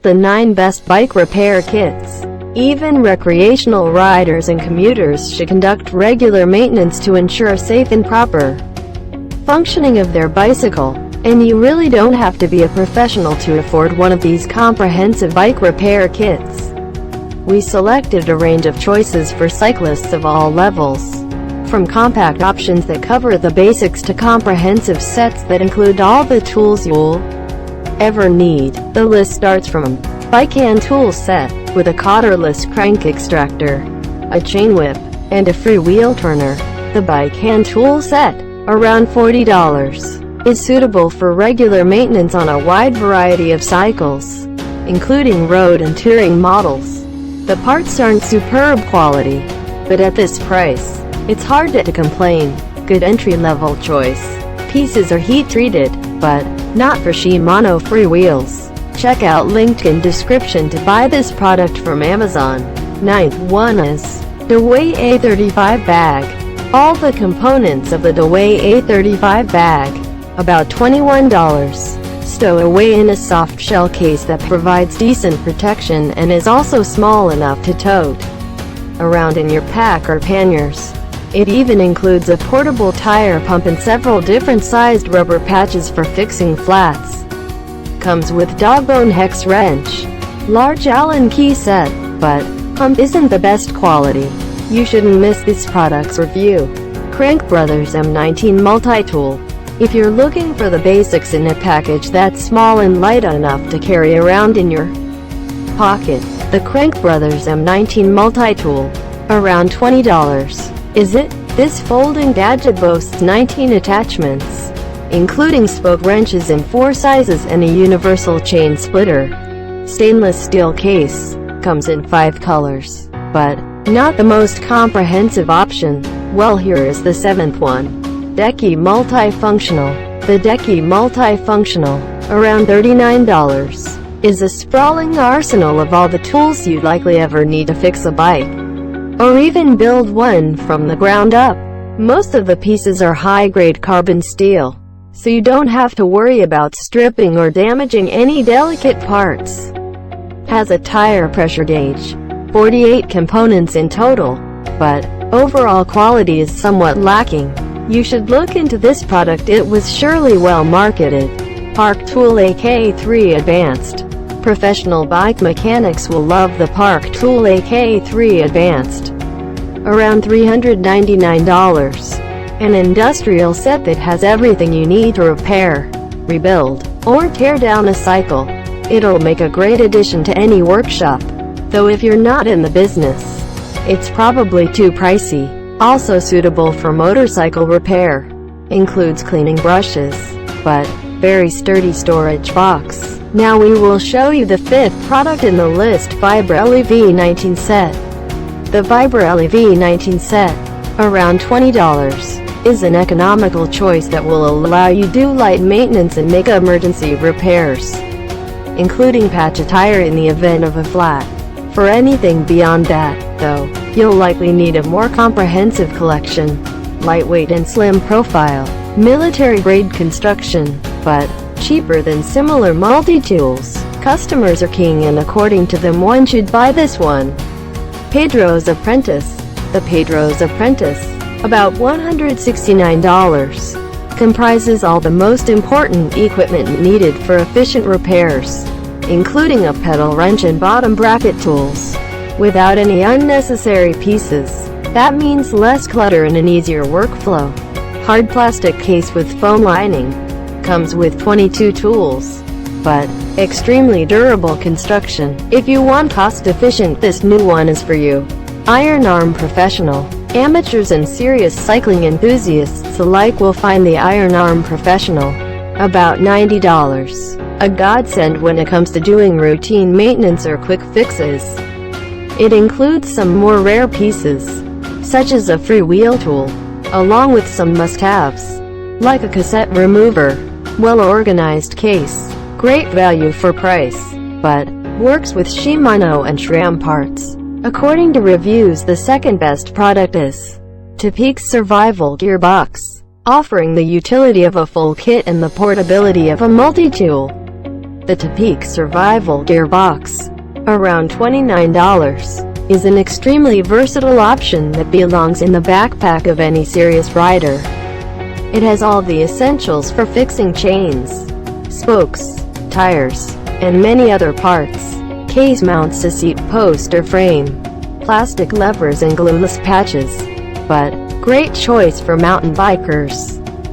the 9 best bike repair kits. Even recreational riders and commuters should conduct regular maintenance to ensure safe and proper functioning of their bicycle. And you really don't have to be a professional to afford one of these comprehensive bike repair kits. We selected a range of choices for cyclists of all levels. From compact options that cover the basics to comprehensive sets that include all the tools you'll ever need. The list starts from bike hand tool set, with a collarless crank extractor, a chain whip, and a free wheel turner. The bike hand tool set, around $40, is suitable for regular maintenance on a wide variety of cycles, including road and touring models. The parts aren't superb quality, but at this price, it's hard to complain. Good entry-level choice. Pieces are heat-treated, but not for Shimano freewheels. Check out linked in description to buy this product from Amazon. 9th one is Dewey A35 bag. All the components of the Dewey A35 bag, about $21. Stow away in a soft shell case that provides decent protection and is also small enough to tote around in your pack or panniers. It even includes a portable tire pump and several different sized rubber patches for fixing flats. Comes with dogbone hex wrench, large Allen key set, but pump isn't the best quality. You shouldn't miss this product's review. Crank Brothers M19 Multi-Tool. If you're looking for the basics in a package that's small and light enough to carry around in your pocket, the Crank Brothers M19 Multi-Tool, around $20. Is it? This folding gadget boasts 19 attachments, including spoke wrenches in 4 sizes and a universal chain splitter. Stainless steel case. Comes in 5 colors, but not the most comprehensive option. Well, here is the 7th one. Decky Multifunctional. The Decky Multifunctional, around $39, is a sprawling arsenal of all the tools you'd likely ever need to fix a bike, or even build one from the ground up. Most of the pieces are high-grade carbon steel, so you don't have to worry about stripping or damaging any delicate parts. Has a tire pressure gauge, 48 components in total, but overall quality is somewhat lacking. You should look into this product, it was surely well marketed. Park Tool AK3 Advanced. Professional bike mechanics will love the Park Tool AK3 Advanced. Around $399. An industrial set that has everything you need to repair, rebuild, or tear down a cycle. It'll make a great addition to any workshop, though if you're not in the business, it's probably too pricey. Also suitable for motorcycle repair. Includes cleaning brushes, but very sturdy storage box. Now we will show you the 5th product in the list, Vibra LEV 19 set. The Vibra LEV 19 set, around $20, is an economical choice that will allow you to do light maintenance and make emergency repairs, including patch a tire in the event of a flat. For anything beyond that, though, you'll likely need a more comprehensive collection. Lightweight and slim profile, military-grade construction, but cheaper than similar multi-tools. Customers are keen, and according to them, one should buy this one. Pedro's Apprentice. The Pedro's Apprentice, about $169, comprises all the most important equipment needed for efficient repairs, including a pedal wrench and bottom bracket tools, without any unnecessary pieces. That means less clutter and an easier workflow. Hard plastic case with foam lining. Comes with 22 tools, but extremely durable construction. If you want cost-efficient, this new one is for you. Iron Arm Professional. Amateurs and serious cycling enthusiasts alike will find the Iron Arm Professional, about $90. A godsend when it comes to doing routine maintenance or quick fixes. It includes some more rare pieces, such as a free wheel tool, along with some must-haves, like a cassette remover, well-organized case, great value for price, but works with Shimano and SRAM parts. According to reviews, the second best product is Topek's Survival Gearbox, offering the utility of a full kit and the portability of a multi-tool. The Topeak Survival Gearbox, around $29, is an extremely versatile option that belongs in the backpack of any serious rider. It has all the essentials for fixing chains, spokes, tires, and many other parts. Case mounts to seat post or frame, plastic levers and glueless patches. But great choice for mountain bikers.